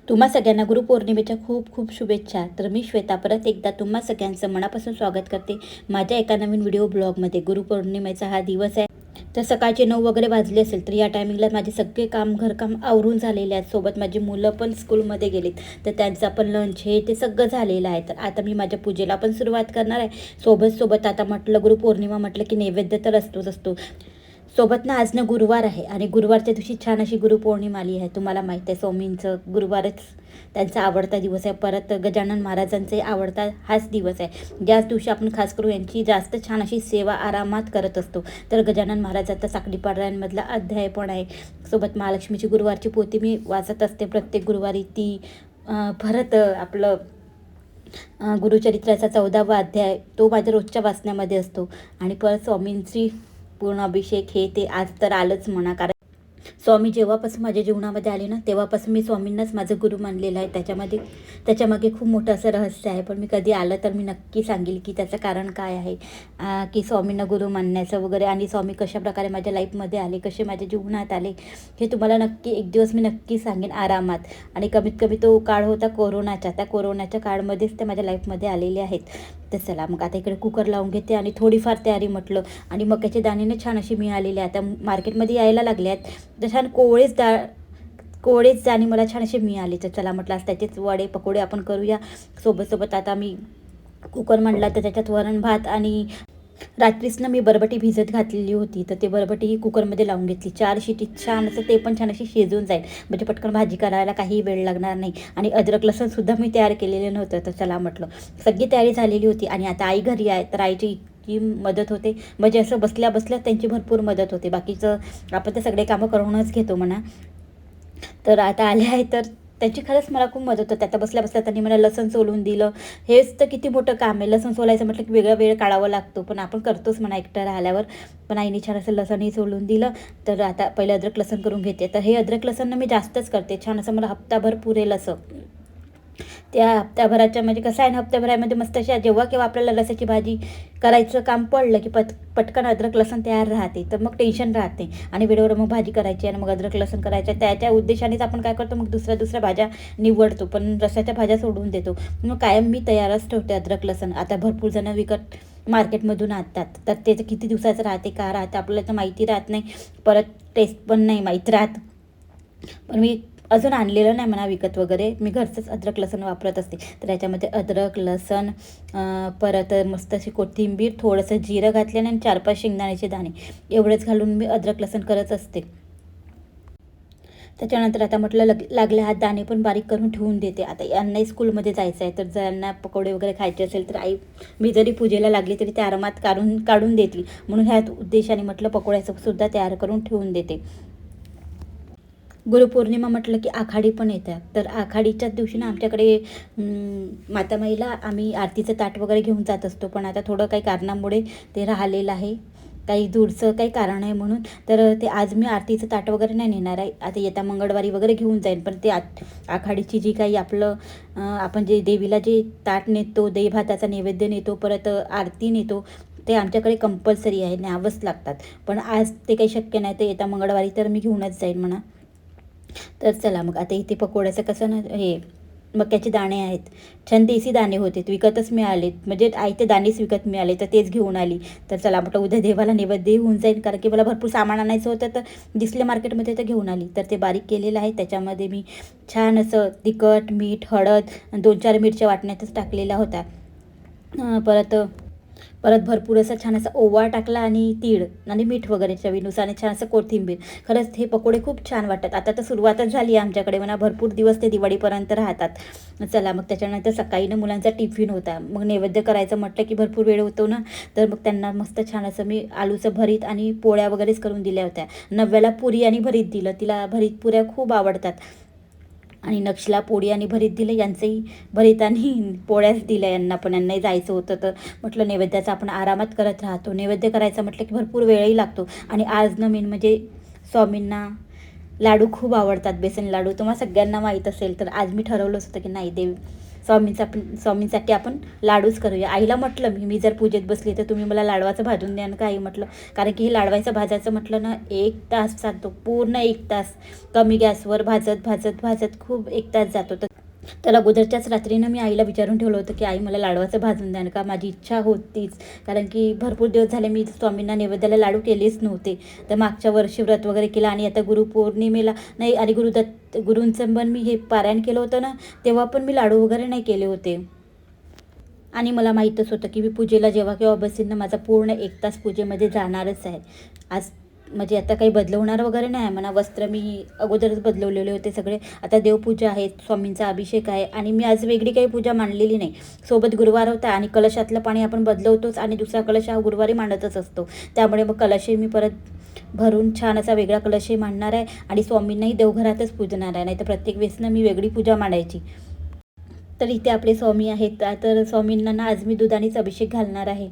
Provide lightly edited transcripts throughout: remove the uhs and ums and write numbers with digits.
तुम्हा सगळ्यांना गुरुपौर्णिमेच्या खूप खूप शुभेच्छा. तर मी श्वेता परत एकदा तुम्हा सगळ्यांचं मनापासून स्वागत करते माझ्या एका नवीन व्हिडिओ ब्लॉगमध्ये. गुरुपौर्णिमेचा हा दिवस आहे. तर सकाळचे 9 वगैरे वाजले असेल तर या टायमिंगला माझे सगळे काम घरकाम आवरून झालेले आहेत. सोबत माझी मुलं पण स्कूलमध्ये गेलीत, तर त्यांचा पण लंच हे ते सगळं झालेलं आहे. तर आता मी माझ्या पूजेला पण सुरुवात करणार आहे. सोबत आता म्हटलं गुरुपौर्णिमा म्हटलं की नैवेद्य तर असतो. सोबत ना आज ना गुरुवार आहे आणि गुरुवारच्या दिवशी छान अशी गुरुपौर्णिमा आली आहे. तुम्हाला माहीत आहे स्वामींचं गुरुवारच त्यांचा आवडता दिवस आहे. परत गजानन महाराजांचे आवडता हाच दिवस आहे. ज्याच दिवशी आपण खास करून यांची जास्त छान अशी सेवा आरामात करत असतो. तर गजानन महाराजांचा साकडी पारायणमधला अध्याय पण आहे. सोबत महालक्ष्मीची गुरुवारची पोथी मी वाचत असते प्रत्येक गुरुवारी. ती परत आपलं गुरुचरित्राचा 14वा अध्याय तो माझ्या रोजच्या वाचण्यामध्ये असतो. आणि परत स्वामींची पूर्ण अभिषेक हे ते आज तर आलंच म्हणा. कारण स्वामी जेव्हापासून माझ्या जीवनामध्ये आले ना तेव्हापासून मी स्वामींनाच माझं गुरु मानलेलं आहे. त्याच्यामागे खूप मोठं असं रहस्य आहे. पण मी कधी आलं तर मी नक्की सांगेल की त्याचं कारण काय आहे, की स्वामींना गुरु मानण्याचं वगैरे, आणि स्वामी कशाप्रकारे माझ्या लाईफमध्ये आले, कसे माझ्या जीवनात आले, हे तुम्हाला नक्की एक दिवस मी नक्की सांगेन आरामात. आणि कमीत कमी तो काळ होता कोरोनाचा. त्या कोरोनाच्या काळमध्येच ते माझ्या लाईफमध्ये आलेले आहेत. तर चला मग आता इकडे कुकर लावून घेते आणि थोडीफार तयारी म्हटलं. आणि मक्याचे दाणे छान अशी मिळालेले आता मार्केटमध्ये यायला लागले आहेत. तर छान कोवळेच दाणे मला छान असे मिळाले. तर चला म्हटलं आज त्याचेच वडे पकोडे आपण करूया. सोबत आता मी कुकर मांडला तर त्याच्यात वरण भात आणि रात्रीच ना मी बरबटी भिजत घातलेली होती. तर ते बरबटी ही कुकरमध्ये लावून घेतली. 4 शिटी छान असं ते पण छान अशी शिजून जाईल. म्हणजे पटकन भाजी करायला काही वेळ लागणार नाही. आणि अद्रक लसूणसुद्धा मी तयार केलेलं नव्हतं. तर चला म्हटलं सगळी तयारी झालेली होती. आणि आता आई घरी आहे तर आईची इतकी मदत होते, म्हणजे असं बसल्या त्यांची भरपूर मदत होते. बाकीचं आपण तर सगळे कामं करूनच घेतो म्हणा. तर आता आले आहे तर त्याची खरंच मला खूप मदत होते. आता बसल्या त्यांनी मला लसूण सोलून दिलं. हेच तर किती मोठं काम आहे. लसूण सोलायचं म्हटलं की वेगळा वेळ काढावा लागतो, पण आपण करतोच म्हणा एकटं राहिल्यावर. पण आईने छान असं लसणही सोलून दिलं. तर आता पहिले अद्रक लसण करून घेते. तर हे अद्रक लसण मी जास्तच करते. छान असं मला हप्ताभर पुरेल असं. त्या हप्त्याभराच्या म्हणजे कसं आहे ना, हप्त्याभरामध्ये मस्त अशा जेव्हा केव्हा आपल्याला लसाची भाजी करायचं काम पडलं की पटकन अद्रक लसण तयार राहते. तर मग टेन्शन राहते आणि वेळेवर मग भाजी करायची आणि मग अद्रक लसण करायचं. त्याच्या उद्देशानेच आपण काय करतो, मग दुसऱ्या भाज्या निवडतो, पण रसाच्या भाज्या सोडून देतो. मग कायम मी तयारच ठेवते अद्रक लसण. आता भरपूर जण विकत मार्केटमधून आणतात, तर ते किती दिवसाचं राहते का राहते आपल्याला तर माहिती राहत नाही. परत टेस्ट पण नाही माहीत राहत. पण मी अजून आणलेलं नाही म्हणा विकत वगैरे. मी घरचंच अद्रक लसण वापरत असते. तर याच्यामध्ये अद्रक लसण, परत मस्त अशी कोथिंबीर, थोडंसं जिरं घातल्याने आणि 4-5 शेंगदाण्याचे दाणे एवढंच घालून मी अद्रक लसण करत असते. त्याच्यानंतर आता म्हटलं लागले हात दाणे पण बारीक करून ठेवून देते. आता यांनाही स्कूलमध्ये जायचं आहे, तर ज्यांना पकोडे वगैरे खायचे असेल तर आई मी जरी पूजेला लागली तरी त्या आरामात काढून देतील. म्हणून ह्या उद्देशाने म्हटलं पकोड्याचं सुद्धा तयार करून ठेवून देते. गुरुपौर्णिमा म्हटलं की आखाडी पण येतात. तर आखाडीच्याच दिवशी ना आमच्याकडे मातामाईला आम्ही आरतीचं ताट वगैरे घेऊन जात असतो. पण आता थोडं काही कारणामुळे ते राहिलेलं आहे, काही दूरचं काही कारण आहे म्हणून. तर ते आज मी आरतीचं ताट वगैरे नाही नेणार आहे. आता येत्या मंगळवारी वगैरे घेऊन जाईन. पण ते आखाडीची जी काही आपलं आपण जे देवीला जे ताट नेतो, दही भाताचा नैवेद्य नेतो, परत आरती नेतो, ते आमच्याकडे कंपल्सरी आहे, न्यावंच लागतात. पण आज ते काही शक्य नाही. तर येत्या मंगळवारी तर मी घेऊनच जाईन म्हणा. तर चला मग आता इथे पकोड्याचं कसं ना, हे मक्याचे दाणे आहेत. छान देसी दाणे होते, विकतच मिळाले. म्हणजे आई ते दाणेच विकत मिळाले तर तेच घेऊन आली. तर चला म्हटलं उद्या देवाला नैवेद्य होऊन जाईल, कारण की मला भरपूर सामान आणायचं होतं. तर दिसले मार्केटमध्ये तर घेऊन आली. तर ते बारीक केलेलं आहे. त्याच्यामध्ये मी छान असं तिखट, मीठ, हळद, 2-4 मिरच्या वाटण्यातच टाकलेला होता. परत भरपूर असं छान असा ओवा टाकला आणि तीळ आणि मीठ वगैरे चवीनुसार आणि छान असं कोथिंबीर. खरंच हे पकोडे खूप छान वाटतात. आता तर सुरुवातच झाली आहे आमच्याकडे म्हणा, भरपूर दिवस ते दिवाळीपर्यंत राहतात. चला मग त्याच्यानंतर सकाळी ना मुलांचा टिफिन होता. मग नैवेद्य करायचं म्हटलं की भरपूर वेळ होतो ना. तर मग त्यांना मस्त छान असं मी आलूचं भरीत आणि पोळ्या वगैरेच करून दिल्या होत्या. नव्याला पुरी आणि भरीत दिलं. तिला भरीत पुऱ्या खूप आवडतात. आणि नक्षला पोळी आणि भरीत दिलं. यांचंही भरीत आणि पोळ्याच दिल्या यांना, पण यांनाही जायचं होतं. तर म्हटलं नैवेद्याचं आपण आरामात करत राहतो. नैवेद्य करायचं म्हटलं की भरपूर वेळही लागतो. आणि आज न मेन म्हणजे स्वामींना लाडू खूप आवडतात, बेसन लाडू. तुम्हाला सगळ्यांना माहीत असेल. तर आज मी ठरवलंच होतं की नाही स्वामींसाठी आपण लाडूच करूया. आईला म्हटलं मी जर पूजेत बसली तर तुम्ही मला लाडवाचं भाजून द्या ना का आई म्हटलं, कारण की हे लाडवायचं भाजायचं म्हटलं ना 1 तास चालतो, पूर्ण 1 तास कमी गॅसवर भाजत भाजत भाजत खूप 1 तास जातो. तर अगोदरच्याच रात्रीनं मी आईला विचारून ठेवलं होतं की आई मला लाडवाचं भाजून द्या का, माझी इच्छा होतीच, कारण की भरपूर दिवस झाले मी स्वामींना नैवेद्याला लाडू केलेच नव्हते. तर मागच्या वर्षी व्रत वगैरे केलं आणि आता गुरुपौर्णिमेला नाही आणि गुरूंचं पण मी हे पारायण केलं होतं ना, तेव्हा पण मी लाडू वगैरे नाही केले होते. आणि मला माहीतच होतं की मी पूजेला जेव्हा केव्हा बसेन ना, माझा पूर्ण 1 तास पूजेमध्ये जाणारच आहे. आज म्हणजे आता काही बदलवणार वगैरे नाही आहे म्हणा, वस्त्र मी अगोदरच बदलवलेले होते सगळे. आता देवपूजा आहे, स्वामींचा अभिषेक आहे आणि मी आज वेगळी काही पूजा मांडलेली नाही. सोबत गुरुवार होता आणि कलशातलं पाणी आपण बदलवतोच आणि दुसरा कलश हा गुरुवारी मांडतच असतो. त्यामुळे मग कलशही मी परत भरून छान असा वेगळा कलशही मांडणार आहे आणि स्वामींनाही देवघरातच पूजणार आहे, नाही तर प्रत्येक वेळेसनं मी वेगळी पूजा मांडायची. तर इथे आपले स्वामी आहेत, तर स्वामींना ना आज मी दुधानेच अभिषेक घालणार आहे.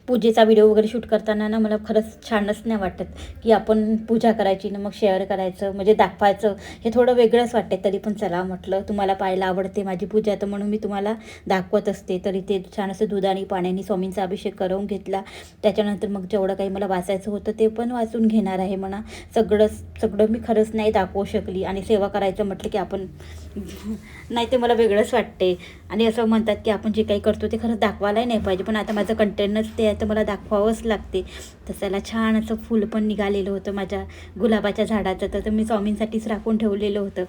पूजेचा व्हिडिओ वगैरे शूट करताना ना मला खरंच छानच नाही वाटत की आपण पूजा करायची ना मग शेअर करायचं म्हणजे दाखवायचं, हे थोडं वेगळंच वाटते. तरी पण चला म्हटलं, तुम्हाला पाहायला आवडते माझी पूजा तर म्हणून मी तुम्हाला दाखवत असते. तरी ते छान असं दुधाने पाण्याने स्वामींचा अभिषेक करून घेतला. त्याच्यानंतर मग जेवढं काही मला वाचायचं होतं ते पण वाचून घेणार आहे म्हणा. सगळं मी खरंच नाही दाखवू शकली आणि सेवा करायचं म्हटलं की आपण नाही, ते मला वेगळंच वाटते. आणि असं म्हणतात की आपण जे काही करतो ते खरंच दाखवायलाही नाही पाहिजे, पण आता माझं कंटेंटच ते आहे तर मला दाखवावंच लागते. तर त्याला छान असं फूल पण निघालेलं होतं माझ्या गुलाबाच्या झाडाचं, तर मी स्वामींसाठीच राखून ठेवलेलं होतं.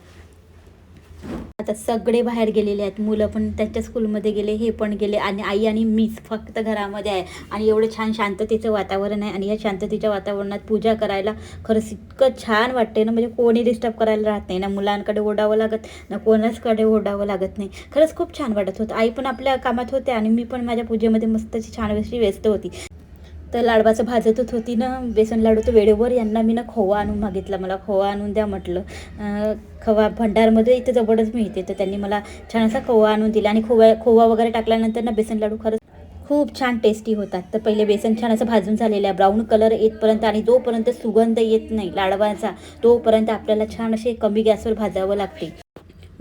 आता सगळे बाहेर गेलेले आहेत, मुलं पण त्यांच्या स्कूलमध्ये गेले, हे पण गेले आणि आई आणि मीच फक्त घरामध्ये आहे. आणि एवढं छान शांततेचं वातावरण आहे आणि या शांततेच्या वातावरणात पूजा करायला खरंच इतकं छान वाटते ना, म्हणजे कोणी डिस्टर्ब करायला राहत नाही ना, मुलांकडे ओढावं लागत ना, कोणाचकडे ओढावं लागत नाही. खरंच खूप छान वाटत होतं. आई पण आपल्या कामात होते आणि मी पण माझ्या पूजेमध्ये मस्त छान अशी व्यस्त होती. तर लाडवाचं भाजतच होती ना बेसन लाडू, तर वेळेवर यांना मी ना खोवा आणून मागितला, मला खोवा आणून द्या म्हटलं. खवा भंडारमध्ये इथं जवळच मिळते, तर त्यांनी मला छान असा खोवा आणून दिला आणि खोवा वगैरे टाकल्यानंतर ना बेसन लाडू खरंच खूप छान टेस्टी होतात. तर पहिले बेसन छान असं भाजून झालेलं आहे, ब्राऊन कलर येतपर्यंत आणि जोपर्यंत सुगंध येत नाही लाडवाचा तोपर्यंत आपल्याला छान असे कमी गॅसवर भाजावं लागते.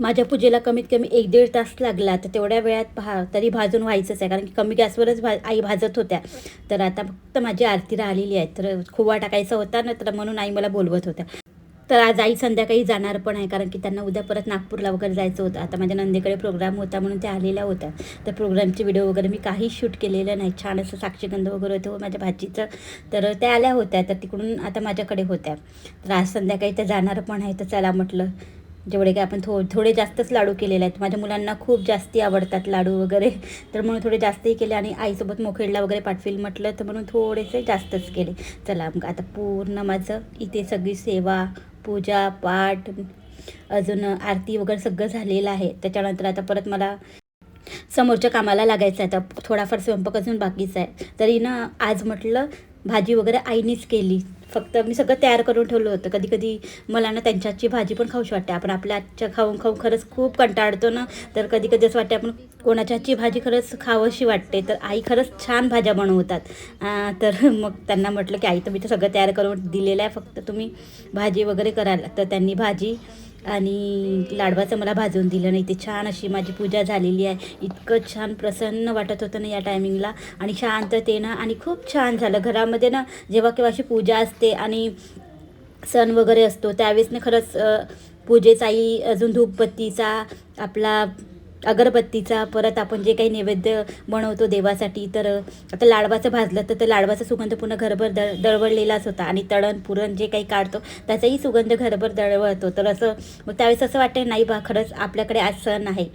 माझ्या पूजेला कमीत कमी 1-1.5 तास लागला, तर तेवढ्या वेळात तरी भाजून व्हायचंच आहे, कारण की कमी गॅसवरच आई भाजत होत्या. तर आता फक्त माझी आरती राहिलेली आहे, तर खोवा टाकायचा होता ना, तर म्हणून आई मला बोलवत होत्या. तर आज आई संध्याकाळी जाणार पण आहे, कारण की त्यांना उद्या परत नागपूरला वगैरे जायचं होतं. आता माझ्या नंदेकडे प्रोग्राम होता म्हणून त्या आलेल्या होत्या. तर प्रोग्रामचे व्हिडिओ वगैरे मी काही शूट केलेलं नाही. छान असं साक्षीगंध वगैरे होतं माझ्या भाचीचं, तर त्या आल्या होत्या, तर तिकडून आता माझ्याकडे होत्या. तर आज संध्याकाळी त्या जाणार पण आहे, तर चला म्हटलं जेवढे काय आपण थोडे जास्तच लाडू केलेले आहेत. माझ्या मुलांना खूप जास्ती आवडतात लाडू वगैरे, तर म्हणून थोडे जास्तही केले आणि आईसोबत मोखेडला वगैरे पाठवेल म्हटलं, तर म्हणून थोडेसे जास्तच केले. चला मग आता पूर्ण माझं इथे सगळी सेवा, पूजा, पाठ, अजून आरती वगैरे सगळं झालेलं आहे. त्याच्यानंतर आता परत मला समोरच्या कामाला लागायचं आहे. आता थोडाफार स्वयंपाक अजून बाकीचा आहे. तरी ना आज म्हटलं भाजी वगैरे आईनीच केली, फक्त मी सगळं तयार करून ठेवलं होतं. कधी कधी मला ना त्यांच्या हातची भाजी पण खाऊशी वाटते. आपण आपल्या हातच्या खाऊन खाऊन खरंच खूप कंटाळतो ना, तर कधी कधी असं वाटते आपण कोणाच्या हातची भाजी खरंच खावंशी वाटते. तर आई खरंच छान भाज्या बनवतात. तर मग त्यांना म्हटलं की आई तुम्ही तर सगळं तयार करून दिलेलं आहे, फक्त तुम्ही भाजी वगैरे कराल. तर त्यांनी भाजी आणि लाडवाचं मला भाजून दिलं नाही. ते छान अशी माझी पूजा झालेली आहे. इतकं छान प्रसन्न वाटत होतं ना या टायमिंगला आणि शांततेनं, आणि खूप छान झालं घरामध्ये ना. जेव्हा केव्हा अशी पूजा असते आणि सण वगैरे असतो त्यावेळेस खरंच पूजेचाही, अजून धूपबत्तीचा, आपला अगरबत्तीचा, परत आपण जे काही नैवेद्य बनवतो देवासाठी, तर आता लाडवाचं भाजलं तर लाडवाचा सुगंध पूर्ण घरभर दळवळलेलाच होता आणि तळण पुरण जे काही काढतो त्याचाही सुगंध घरभर दळवळतो. तर असं मग त्यावेळेस असं वाटतं नाही बा, खरंच आपल्याकडे आज सण आहे.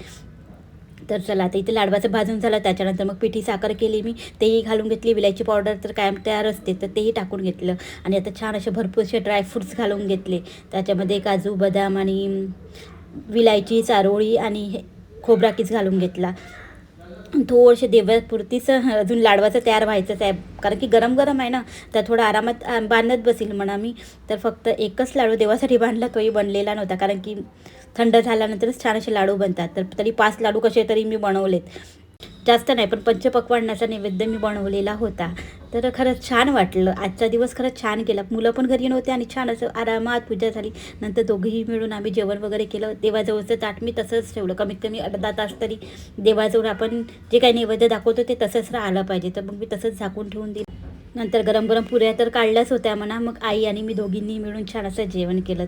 तर चला आता इथे लाडवाचं भाजून झालं. त्याच्यानंतर मग पिठी साखर केली मी, तेही घालून घेतली. विलायची पावडर तर कायम तयार असते, तर तेही टाकून घेतलं आणि आता छान असे भरपूरसे ड्रायफ्रूट्स घालून घेतले. त्याच्यामध्ये काजू, बदाम आणि विलायची, चारोळी आणि खोबरा किस घालून घेतला. थोडेसे देवापुरतीच अजून लाडवाचं तयार व्हायचंच आहे, कारण की गरम गरम आहे ना, तर थोडं आरामात बांधत बसेल म्हणा मी. तर फक्त एकच लाडू देवासाठी बांधला, तोही बनलेला नव्हता, कारण की थंड झाल्यानंतरच छान असे लाडू बनतात. तर तरी 5 लाडू कसे तरी मी बनवलेत. जास्त नाही पण पंचपक्वान्नाचा नैवेद्य मी बनवलेला होता. तर खरंच छान वाटलं. आजचा दिवस खरंच छान गेला. मुलं पण घरी नव्हते आणि छान असं आरामात पूजा झाली. नंतर दोघेही मिळून आम्ही जेवण वगैरे केलं. देवाजवळचं ताट मी तसंच ठेवलं. कमीत कमी अर्धा तास तरी देवाजवळ आपण जे काही नैवेद्य दाखवतो ते तसंच राहिलं पाहिजे. तर मग मी तसंच झाकून ठेवून दिलं. नंतर गरम गरम पुऱ्या तर काढल्याच होत्या म्हणा. मग आई आणि मी दोघींनी मिळून छान असं जेवण केलं.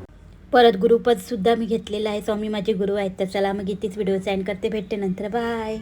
परत गुरुपदसुद्धा मी घेतलेलं आहे. स्वामी माझे गुरु आहेत. तर चला मग इथेच व्हिडिओ एंड करते. भेटते नंतर. बाय.